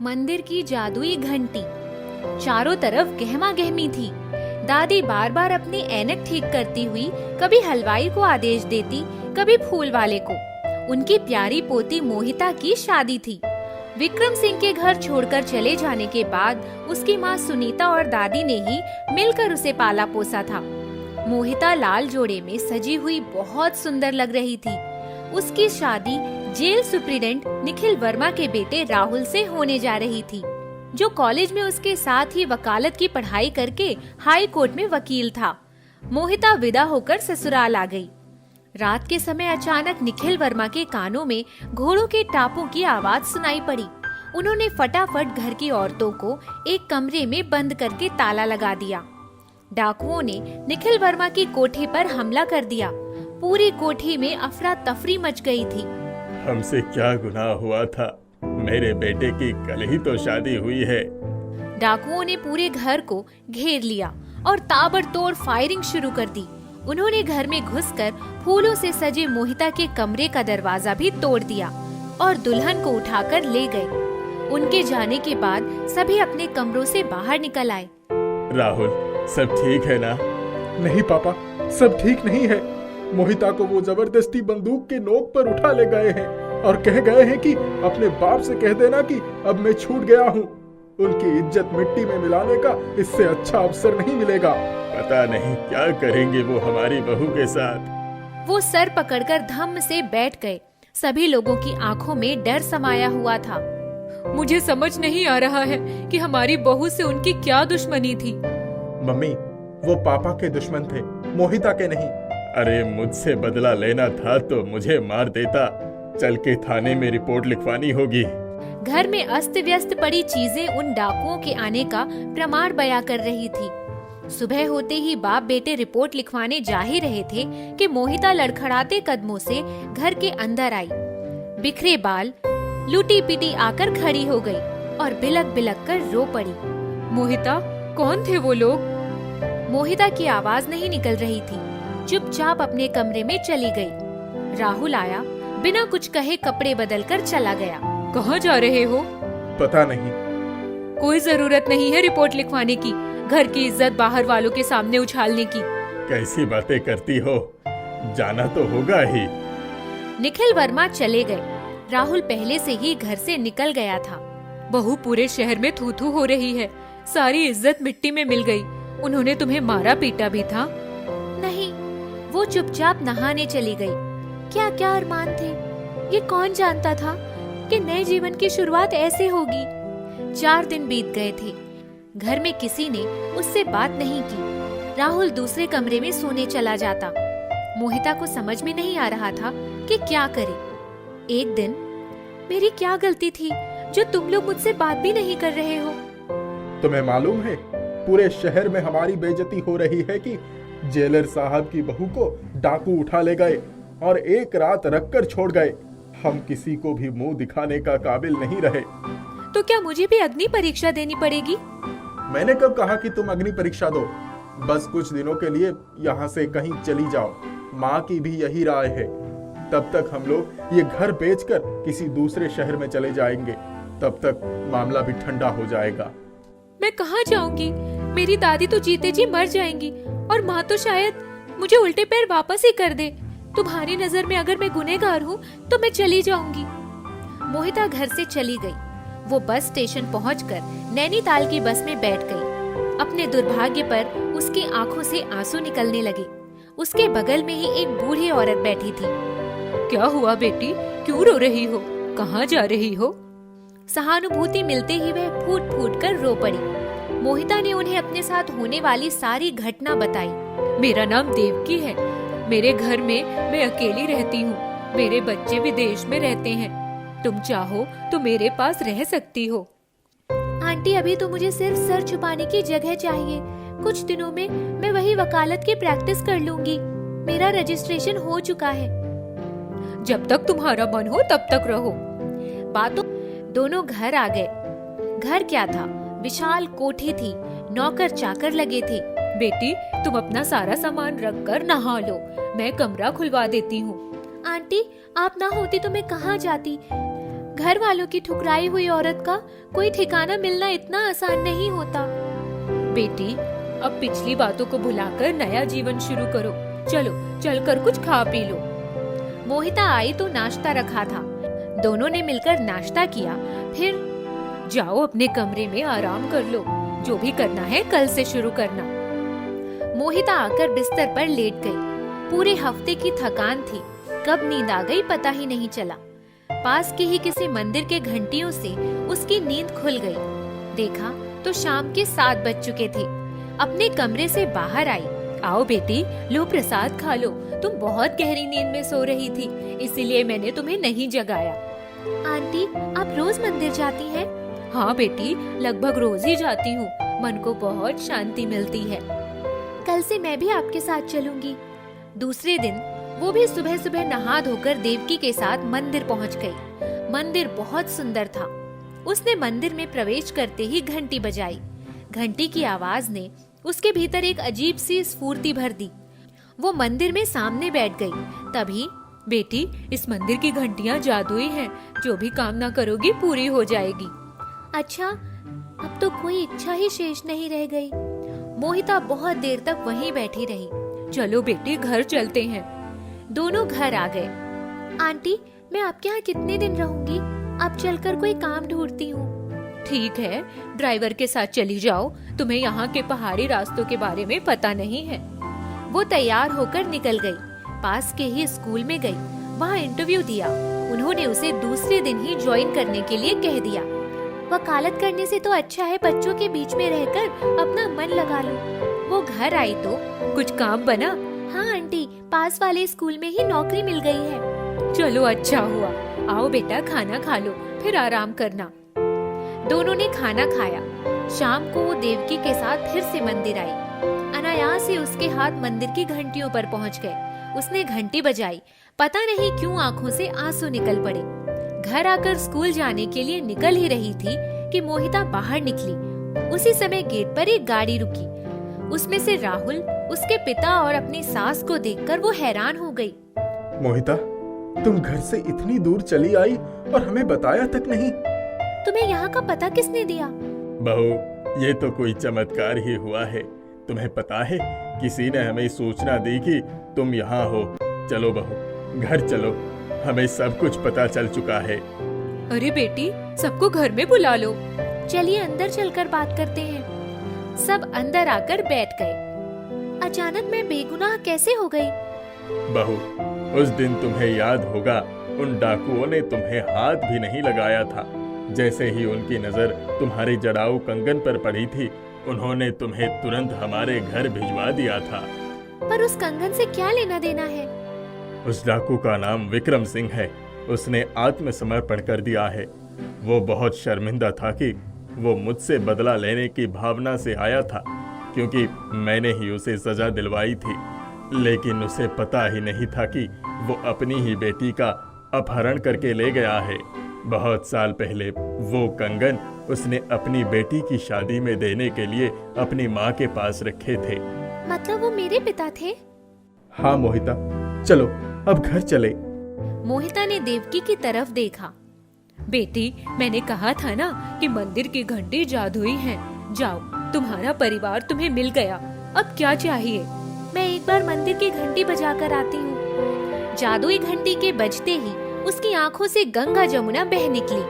मंदिर की जादुई घंटी। चारों तरफ गहमा गहमी थी। दादी बार बार अपनी ऐनक ठीक करती हुई कभी हलवाई को आदेश देती, कभी फूल वाले को। उनकी प्यारी पोती मोहिता की शादी थी। विक्रम सिंह के घर छोड़कर चले जाने के बाद उसकी माँ सुनीता और दादी ने ही मिलकर उसे पाला पोसा था। मोहिता लाल जोड़े में सजी हुई बहुत सुंदर लग रही थी। उसकी शादी जेल सुप्रिटेंडेंट निखिल वर्मा के बेटे राहुल से होने जा रही थी, जो कॉलेज में उसके साथ ही वकालत की पढ़ाई करके हाई कोर्ट में वकील था। मोहिता विदा होकर ससुराल आ गई। रात के समय अचानक निखिल वर्मा के कानों में घोड़ों के टापों की आवाज सुनाई पड़ी। उन्होंने फटाफट घर की औरतों को एक कमरे में बंद करके ताला लगा दिया। डाकुओं ने निखिल वर्मा की कोठी पर हमला कर दिया। पूरी कोठी में अफरा तफरी मच गई थी। हमसे क्या गुनाह हुआ था? मेरे बेटे की कल ही तो शादी हुई है। डाकुओं ने पूरे घर को घेर लिया और ताबड़तोड़ फायरिंग शुरू कर दी। उन्होंने घर में घुसकर फूलों से सजे मोहिता के कमरे का दरवाजा भी तोड़ दिया और दुल्हन को उठाकर ले गए। उनके जाने के बाद सभी अपने कमरों से बाहर निकल आए। राहुल, सब ठीक है ना? नहीं पापा, सब ठीक नहीं है। मोहिता को वो जबरदस्ती बंदूक के नोक पर उठा ले गए हैं और कह गए हैं कि अपने बाप से कह देना कि अब मैं छूट गया हूँ। उनकी इज्जत मिट्टी में मिलाने का इससे अच्छा अवसर नहीं मिलेगा। पता नहीं क्या करेंगे वो हमारी बहू के साथ। वो सर पकड़कर धम्म से बैठ गए। सभी लोगों की आंखों में डर समाया हुआ था। मुझे समझ नहीं आ रहा है कि हमारी बहू से उनकी क्या दुश्मनी थी। मम्मी, वो पापा के दुश्मन थे, मोहिता के नहीं। अरे मुझसे बदला लेना था तो मुझे मार देता। चल के थाने में रिपोर्ट लिखवानी होगी। घर में अस्त व्यस्त पड़ी चीजें उन डाकुओं के आने का प्रमाण बयां कर रही थी। सुबह होते ही बाप बेटे रिपोर्ट लिखवाने जा ही रहे थे कि मोहिता लड़खड़ाते कदमों से घर के अंदर आई। बिखरे बाल लूटी पिटी आकर खड़ी हो गई और बिलक बिलक कर रो पड़ी। मोहिता, कौन थे वो लोग? मोहिता की आवाज नहीं निकल रही थी। चुपचाप अपने कमरे में चली गई। राहुल आया, बिना कुछ कहे कपड़े बदलकर चला गया। कहाँ जा रहे हो? पता नहीं। कोई जरूरत नहीं है रिपोर्ट लिखवाने की, घर की इज्जत बाहर वालों के सामने उछालने की। कैसी बातें करती हो? जाना तो होगा ही। निखिल वर्मा चले गए। राहुल पहले से ही घर से निकल गया था। बहू पूरे शहर में थू थू हो रही है। सारी इज्जत मिट्टी में मिल गई। उन्होंने तुम्हें मारा पीटा भी था? नहीं, वो चुपचाप नहाने चली गई। क्या क्या अरमान थे, ये कौन जानता था कि नए जीवन की शुरुआत ऐसे होगी। 4 दिन बीत गए थे। घर में किसी ने उससे बात नहीं की। राहुल दूसरे कमरे में सोने चला जाता। मोहिता को समझ में नहीं आ रहा था कि क्या करे। एक दिन, मेरी क्या गलती थी जो तुम लोग मुझसे बात भी नहीं कर रहे हो? तुम्हें मालूम है, पूरे शहर में हमारी बेइज्जती हो रही है कि जेलर साहब की बहू को डाकू उठा ले गए और एक रात रखकर छोड़ गए। हम किसी को भी मुंह दिखाने का काबिल नहीं रहे। तो क्या मुझे भी अग्नि परीक्षा देनी पड़ेगी? मैंने कब कहा कि तुम अग्नि परीक्षा दो? बस कुछ दिनों के लिए यहाँ से कहीं चली जाओ। माँ की भी यही राय है। तब तक हम लोग ये घर बेचकर किसी दूसरे शहर में चले जाएंगे। तब तक मामला भी ठंडा हो जाएगा। मैं कहाँ जाऊंगी? मेरी दादी तो जीते जी मर जाएंगी और माँ तो शायद मुझे उल्टे पैर वापस ही कर दे। तुम्हारी नजर में अगर मैं गुनहगार हूँ तो मैं चली जाऊंगी। मोहिता घर से चली गई। वो बस स्टेशन पहुंचकर नैनीताल की बस में बैठ गई। अपने दुर्भाग्य पर उसकी आंखों से आंसू निकलने लगे। उसके बगल में ही एक बूढ़ी औरत बैठी थी। क्या हुआ बेटी, क्यों रो रही हो? कहाँ जा रही हो? सहानुभूति मिलते ही वह फूट फूट कर रो पड़ी। मोहिता ने उन्हें अपने साथ होने वाली सारी घटना बताई। मेरा नाम देवकी है। मेरे घर में मैं अकेली रहती हूँ। मेरे बच्चे विदेश में रहते हैं। तुम चाहो तो मेरे पास रह सकती हो। आंटी, अभी तो मुझे सिर्फ सर छुपाने की जगह चाहिए। कुछ दिनों में मैं वही वकालत की प्रैक्टिस कर लूंगी। मेरा रजिस्ट्रेशन हो चुका है। जब तक तुम्हारा मन हो तब तक रहो। बातों दोनों घर आ गए। घर क्या था, विशाल कोठी थी। नौकर चाकर लगे थे। बेटी, तुम अपना सारा सामान रख कर नहा लो, मैं कमरा खुलवा देती हूँ। आंटी, आप ना होती तो मैं कहाँ जाती? घर वालों की ठुकराई हुई औरत का कोई ठिकाना मिलना इतना आसान नहीं होता। बेटी, अब पिछली बातों को भुलाकर नया जीवन शुरू करो। चलो चलकर कुछ खा पी लो। मोहिता आई तो नाश्ता रखा था। दोनों ने मिलकर नाश्ता किया। फिर जाओ अपने कमरे में आराम कर लो, जो भी करना है कल से शुरू करना। मोहिता आकर बिस्तर पर लेट गई। पूरे हफ्ते की थकान थी, कब नींद आ गई पता ही नहीं चला। पास के ही किसी मंदिर के घंटियों से उसकी नींद खुल गई। देखा तो शाम के 7 बज चुके थे। अपने कमरे से बाहर आई। आओ बेटी, लो प्रसाद खा लो। तुम बहुत गहरी नींद में सो रही थी, इसीलिए मैंने तुम्हें नहीं जगाया। आंटी, आप रोज मंदिर जाती हैं? हाँ बेटी, लगभग रोज ही जाती हूँ। मन को बहुत शांति मिलती है। कल से मैं भी आपके साथ चलूंगी। दूसरे दिन वो भी सुबह सुबह नहा धोकर देवकी के साथ मंदिर पहुँच गई। मंदिर बहुत सुंदर था। उसने मंदिर में प्रवेश करते ही घंटी बजाई। घंटी की आवाज ने उसके भीतर एक अजीब सी स्फूर्ति भर दी। वो मंदिर में सामने बैठ गई। तभी, बेटी, इस मंदिर की घंटियां जादुई हैं, जो भी कामना करोगी पूरी हो जाएगी। अच्छा, अब तो कोई इच्छा ही शेष नहीं रह गई। मोहिता बहुत देर तक वहीं बैठी रही। चलो बेटी, घर चलते हैं। दोनों घर आ गए। आंटी, मैं आपके यहाँ कितने दिन रहूंगी? अब चलकर कोई काम ढूंढती हूँ। ठीक है, ड्राइवर के साथ चली जाओ। तुम्हें यहाँ के पहाड़ी रास्तों के बारे में पता नहीं है। वो तैयार होकर निकल गई। पास के ही स्कूल में गई, वहाँ इंटरव्यू दिया। उन्होंने उसे दूसरे दिन ही ज्वाइन करने के लिए कह दिया। वकालत करने से तो अच्छा है बच्चों के बीच में रहकर अपना मन लगा लो। वो घर आई तो कुछ काम बना? हाँ आंटी, पास वाले स्कूल में ही नौकरी मिल गई है। चलो अच्छा हुआ। आओ बेटा, खाना खा लो, फिर आराम करना। दोनों ने खाना खाया। शाम को वो देवकी के साथ फिर से मंदिर आई। अनायास ही उसके हाथ मंदिर की घंटियों पर पहुंच गए। उसने घंटी बजाई। पता नहीं क्यों आंखों से आंसू निकल पड़े। घर आकर स्कूल जाने के लिए निकल ही रही थी कि मोहिता बाहर निकली। उसी समय गेट पर एक गाड़ी रुकी। उसमें से राहुल, उसके पिता और अपनी सास को देखकर वो हैरान हो गई। मोहिता, तुम घर से इतनी दूर चली आई और हमें बताया तक नहीं। तुम्हें यहाँ का पता किसने दिया? बहू, ये तो कोई चमत्कार ही हुआ है। तुम्हें पता है, किसी ने हमें सूचना दी कि तुम यहाँ हो। चलो बहू, घर चलो, हमें सब कुछ पता चल चुका है। अरे बेटी, सबको घर में बुला लो। चलिए अंदर चलकर बात करते हैं। सब अंदर आकर बैठ गए। अचानक मैं बेगुनाह कैसे हो गई? बहू, उस दिन तुम्हें याद होगा, उन डाकुओं ने तुम्हें हाथ भी नहीं लगाया था। जैसे ही उनकी नजर तुम्हारे जड़ाऊ कंगन पर पड़ी थी, उन्होंने तुम्हें तुरंत हमारे घर भिजवा दिया था। पर उस कंगन से क्या लेना देना है? उस डाकू का नाम विक्रम सिंह है। उसने आत्मसमर्पण कर दिया है। वो बहुत शर्मिंदा था कि वो मुझसे बदला लेने की भावना से आया था, क्योंकि मैंने ही उसे सजा दिलवाई थी। लेकिन उसे पता ही नहीं था कि वो अपनी ही बेटी का अपहरण करके ले गया है। बहुत साल पहले वो कंगन उसने अपनी बेटी की शादी में देने के लिए अपनी माँ के पास रखे थे। मतलब वो मेरे पिता थे? हाँ मोहिता, चलो अब घर चले। मोहिता ने देवकी की तरफ देखा। बेटी, मैंने कहा था ना कि मंदिर की घंटी जादुई है। जाओ, तुम्हारा परिवार तुम्हें मिल गया। अब क्या चाहिए? मैं एक बार मंदिर की घंटी बजाकर आती हूँ। जादुई घंटी के बजते ही उसकी आंखों से गंगा जमुना बह निकली।